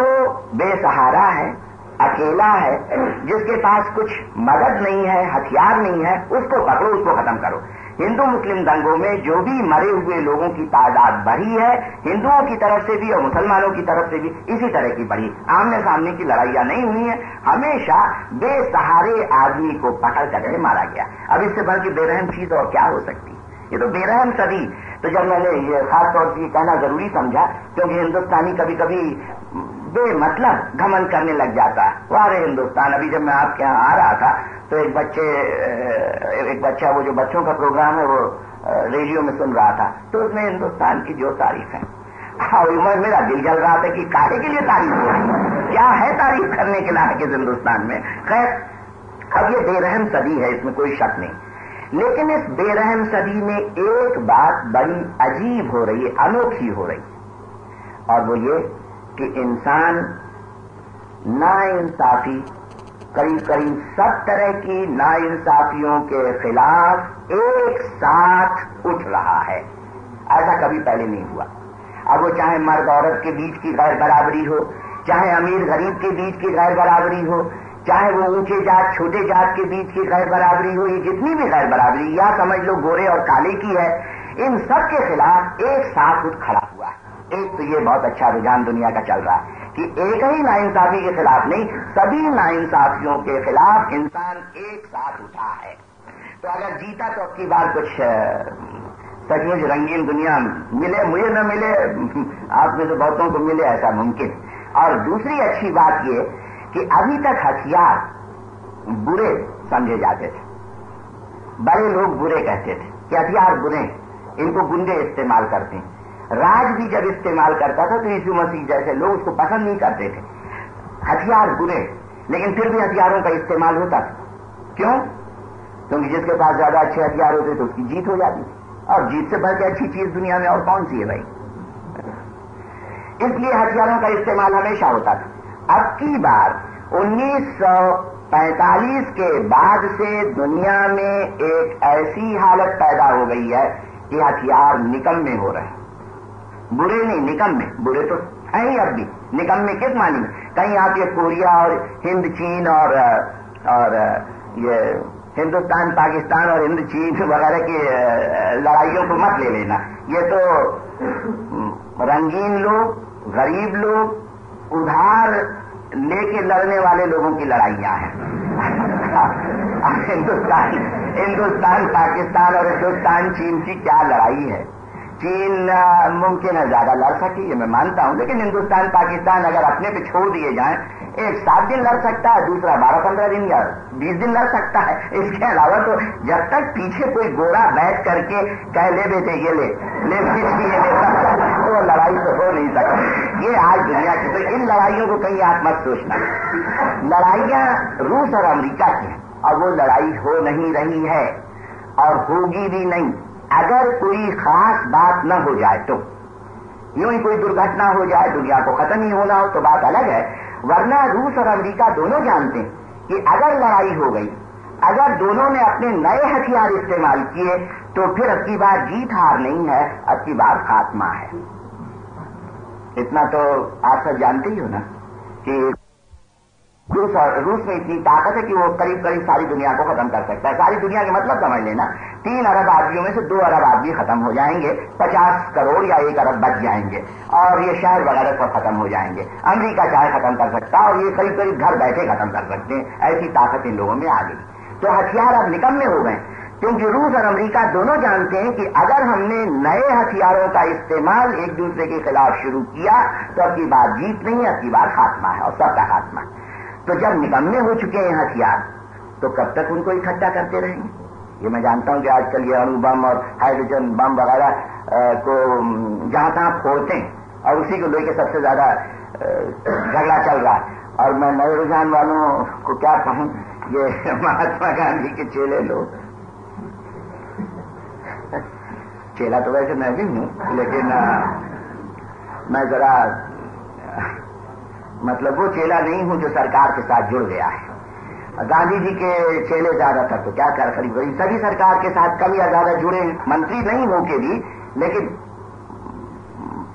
بے سہارا ہے، اکیلا ہے، جس کے پاس کچھ مدد نہیں ہے، ہتھیار نہیں ہے، اس کو پکڑو، اس کو ختم کرو. ہندو مسلم دنگوں میں جو بھی مرے ہوئے لوگوں کی تعداد بڑھی ہے، ہندوؤں کی طرف سے بھی اور مسلمانوں کی طرف سے بھی اسی طرح کی بڑھی. آمنے سامنے کی لڑائیاں نہیں ہوئی ہیں، ہمیشہ بے سہارے آدمی کو پکڑ کر کے مارا گیا. اب اس سے بڑھ کے بے رحم چیز اور کیا ہو سکتی؟ یہ تو بے رحم صدی. تو جب میں نے یہ خاص طور سے یہ کہنا ضروری سمجھا کیونکہ ہندوستانی کبھی کبھی بے مطلب گھمنڈ کرنے لگ جاتا ہے. وارے ہندوستان. ابھی جب میں آپ کے یہاں آ رہا تھا تو ایک بچہ وہ جو بچوں کا پروگرام ہے وہ ریڈیو میں سن رہا تھا، تو اس میں ہندوستان کی جو تعریف ہے میرا دل جل رہا تھا کہ کاہے کے لیے تعریف ہو رہی ہے، کیا ہے تعریف کرنے کے لائق اس ہندوستان میں. خیر اب یہ بے رحم صدی ہے، اس میں کوئی شک نہیں. لیکن اس بے رحم صدی میں ایک بات بڑی عجیب ہو رہی ہے، انوکھی ہو رہی ہے، اور وہ یہ کہ انسان ناانصافی، قریب 7 طرح کی ناانصافیوں کے خلاف ایک ساتھ اٹھ رہا ہے. ایسا کبھی پہلے نہیں ہوا. اب وہ چاہے مرد عورت کے بیچ کی غیر برابری ہو، چاہے امیر غریب کے بیچ کی غیر برابری ہو، چاہے وہ اونچے جات چھوٹے جات کے بیچ کی غیر برابری ہو، یہ جتنی بھی غیر برابری یا سمجھ لو گورے اور کالے کی ہے، ان سب کے خلاف ایک ساتھ اٹھ کھڑا ہوا ہے. ایک تو یہ بہت اچھا رجحان دنیا کا چل رہا ہے کہ ایک ہی ناانصافی کے خلاف نہیں، سبھی ناانصافیوں کے خلاف انسان ایک ساتھ اٹھا ہے. تو اگر جیتا تو اب کی بار کچھ سچ مچ رنگین دنیا ملے، مجھے نہ ملے، آپ میں سے بہتوں کو ملے، ایسا ممکن. اور دوسری اچھی بات یہ کہ ابھی تک ہتھیار برے سمجھے جاتے تھے، بڑے لوگ برے کہتے تھے کہ ہتھیار برے، ان کو گنڈے استعمال کرتے ہیں. راج بھی جب استعمال کرتا تھا تو یسوع مسیح جیسے لوگ اس کو پسند نہیں کرتے تھے. ہتھیار برے، لیکن پھر بھی ہتھیاروں کا استعمال ہوتا تھا. کیوں؟ کیونکہ جس کے پاس زیادہ اچھے ہتھیار ہوتے تو اس کی جیت ہو جاتی تھی، اور جیت سے بڑھ کے اچھی چیز دنیا میں اور کون سی ہے بھائی؟ اس لیے ہتھیاروں کا استعمال ہمیشہ ہوتا تھا. اب کی بار 1945 کے بعد سے دنیا میں ایک ایسی حالت پیدا ہو گئی ہے کہ ہتھیار نکمے ہو رہے ہیں. برے نہیں، نکمے. برے تو ہیں ہی اب بھی، نکمے کس معنی میں؟ کہیں آپ یہ کوریا اور ہند چین اور یہ ہندوستان پاکستان اور ہند چین وغیرہ کی لڑائیوں کو مت لے لینا. یہ تو رنگین لوگ، غریب لوگ، ادھار لے کے لڑنے والے لوگوں کی لڑائیاں ہیں. ہندوستان پاکستان اور ہندوستان چین کی کیا لڑائی ہے؟ چین ممکن ہے زیادہ لڑ سکے، یہ میں مانتا ہوں، لیکن ہندوستان پاکستان اگر اپنے پہ چھوڑ دیے جائیں، ایک 7 دن لڑ سکتا ہے، دوسرا 12-15 دن یا 20 دن لڑ سکتا ہے. اس کے علاوہ تو جب تک پیچھے کوئی گورا بیٹھ کر کے کہہ لے بیٹے یہ لے وہ لڑائی تو ہو نہیں سکتی. یہ آج دنیا کی، تو ان لڑائیوں کو کہیں آپ مت سوچنا. لڑائیاں روس اور امریکہ کی ہیں اور وہ لڑائی ہو نہیں رہی ہے اور ہوگی بھی نہیں. اگر کوئی خاص بات نہ ہو جائے تو، یوں ہی کوئی درگھٹنا ہو جائے، دنیا کو ختم ہی ہونا ہو تو بات الگ ہے. ورنہ روس اور امریکہ دونوں جانتے ہیں کہ اگر لڑائی ہو گئی، اگر دونوں نے اپنے نئے ہتھیار استعمال کیے تو پھر اب کی بار جیت ہار نہیں ہے، اب کی بار خاتمہ ہے. اتنا تو آپ سب جانتے ہی ہو نا کہ روس میں اتنی طاقت ہے کہ وہ قریب قریب ساری دنیا کو ختم کر سکتا ہے. ساری دنیا کے مطلب سمجھ لینا، 3 ارب آدمیوں میں سے 2 ارب آدمی ختم ہو جائیں گے، 50 کروڑ یا 1 ارب بچ جائیں گے اور یہ شہر وغیرہ پر ختم ہو جائیں گے. امریکہ چاہے ختم کر سکتا اور یہ قریب قریب گھر بیٹھے ختم کر سکتے ہیں. ایسی طاقت ان لوگوں میں آ گئی. تو ہتھیار اب نکمے ہو گئے، کیونکہ روس اور امریکہ دونوں جانتے ہیں کہ اگر ہم نے نئے ہتھیاروں کا استعمال ایک دوسرے کے خلاف شروع کیا تو اب کی بات جیت نہیں ہے، اب کی بات خاتمہ ہے اور سب کا خاتمہ ہے. تو جب نکمے ہو چکے ہیں ہتھیار تو کب تک ان کو اکٹھا کرتے رہیں گے؟ یہ میں جانتا ہوں کہ آج کل یہ اڑو بم اور ہائیڈروجن بم وغیرہ کو جہاں تہاں پھوڑتے ہیں اور اسی کو لے کے سب سے زیادہ جھگڑا چل رہا ہے. اور میں نئے رجحان والوں کو کیا کہوں، یہ مہاتما گاندھی کے چیلے لوگ، چیلا تو ویسے میں بھی ہوں لیکن میں ذرا مطلب وہ چیلا نہیں ہوں جو سرکار کے ساتھ جڑ گیا ہے. گاندھی جی کے چیلے زیادہ تر تو کیا کر قریب سبھی سرکار کے ساتھ کم یا زیادہ جڑے، منتری نہیں ہو کے بھی، لیکن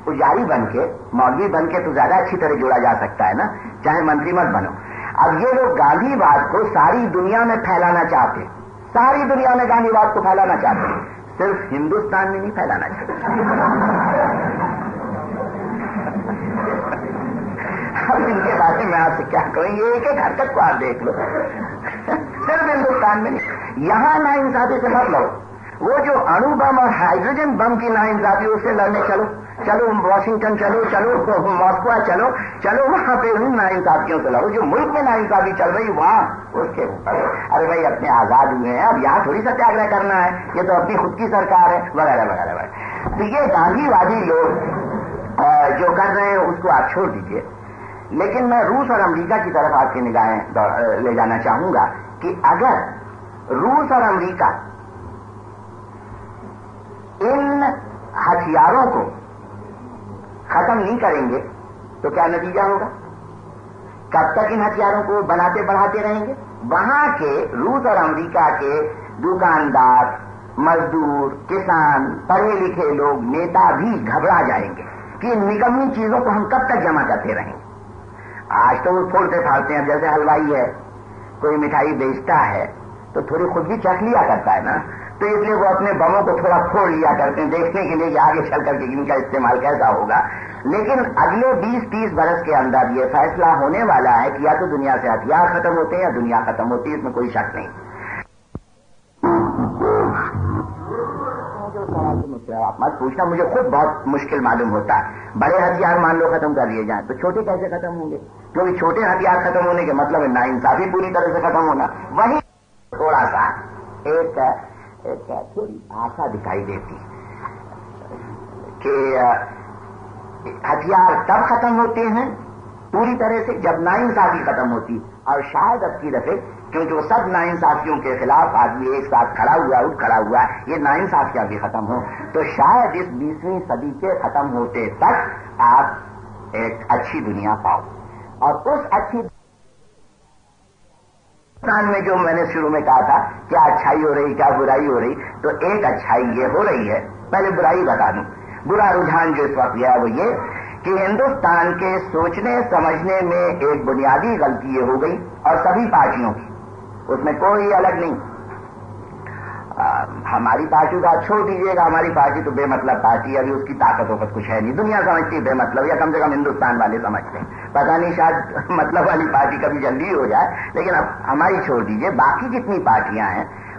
پجاری بن کے، مولوی بن کے تو زیادہ اچھی طرح جڑا جا سکتا ہے نا، چاہے منتری مت بنو. اب یہ لوگ گاندھی واد کو ساری دنیا میں پھیلانا چاہتے، ساری دنیا میں گاندھی واد کو پھیلانا چاہتے، صرف ہندوستان میں نہیں پھیلانا چاہتے. اب ان کے بارے میں آپ سے کیا کہیں، یہ ایک ایک حرکت کو آپ دیکھ لو، صرف ہندوستان میں نہیں. یہاں نا انصافی سے مت لو، وہ جو اڑو بم اور ہائیڈروجن بم کی نا انصافی اس سے لڑنے چلو واشنگٹن چلو ماسکو چلو وہاں پہ ان نا انصافیوں سے لڑو. جو ملک میں نا انصافی چل رہی وہاں اس کے اوپر ارے بھائی اپنے آزاد ہوئے ہیں، اب یہاں تھوڑی ستیاگرہ کرنا ہے، یہ تو اپنی خود کی سرکار ہے وغیرہ وغیرہ وغیرہ. تو یہ گاندھی وادی لوگ جو کر رہے ہیں اس کو آپ چھوڑ دیجیے. لیکن میں روس اور امریکہ کی طرف آپ کی نگاہیں لے جانا چاہوں گا کہ اگر روس اور امریکہ ان ہتھیاروں کو ختم نہیں کریں گے تو کیا نتیجہ ہوگا؟ کب تک ان ہتھیاروں کو بناتے بڑھاتے رہیں گے؟ وہاں کے روس اور امریکہ کے دکاندار، مزدور، کسان، پڑھے لکھے لوگ، نیتا بھی گھبرا جائیں گے کہ ان نکمی چیزوں کو ہم کب تک جمع کرتے رہیں گے. آج تو وہ پھوڑتے پھاڑتے ہیں، جیسے حلوائی ہے، کوئی مٹھائی بیچتا ہے تو تھوڑی خود بھی چکھ لیا کرتا ہے نا، تو اس لیے وہ اپنے بموں کو تھوڑا پھوڑ لیا کرتے ہیں دیکھنے کے لیے کہ آگے چل کر کے ان کا استعمال کیسا ہوگا. لیکن اگلے 20-30 برس کے اندر یہ فیصلہ ہونے والا ہے کہ یا تو دنیا سے ہتھیار ختم ہوتے ہیں یا دنیا ختم ہوتی ہے، اس میں کوئی شک نہیں. آپ مت پوچھنا، مجھے خود بہت مشکل معلوم ہوتا ہے. بڑے ہتھیار مان لو ختم کر لیے جائیں تو چھوٹے کیسے ختم ہوں گے؟ کیونکہ چھوٹے ہتھیار ختم ہونے کے مطلب ہے ناانصافی پوری طرح سے ختم ہونا. وہی تھوڑا سا ایک تھوڑی آشا دکھائی دیتی کہ ہتھیار تب ختم ہوتے ہیں پوری طرح سے جب ناانصافی ختم ہوتی، اور شاید اب کی دفعہ کیونکہ وہ سب ناانصافیوں کے خلاف آدمی ایک ساتھ کھڑا ہوا یہ ناانصافیاں بھی ختم ہوں، تو شاید اس 20ویں صدی کے ختم ہوتے تک آپ ایک اچھی دنیا پاؤ. اور اس اچھی میں جو میں نے شروع میں کہا تھا کیا اچھائی ہو رہی کیا برائی ہو رہی، تو ایک اچھائی یہ ہو رہی ہے. پہلے برائی بتا دوں. برا رجحان جو اس وقت ہے وہ یہ کہ ہندوستان کے سوچنے سمجھنے میں ایک بنیادی غلطی یہ ہو گئی، اور سبھی پارٹیوں کی، اس میں کوئی الگ نہیں. ہماری پارٹی کا چھوڑ دیجیے گا، ہماری پارٹی تو بے مطلب پارٹی ہے، ابھی اس کی طاقت وقت کچھ ہے نہیں. دنیا سمجھتی ہے بے مطلب، یا کم سے کم ہندوستان والے سمجھتے ہیں. پتہ نہیں شاید مطلب والی پارٹی کبھی جلدی ہو جائے، لیکن اب ہماری چھوڑ دیجیے. باقی جتنی پارٹیاں ہیں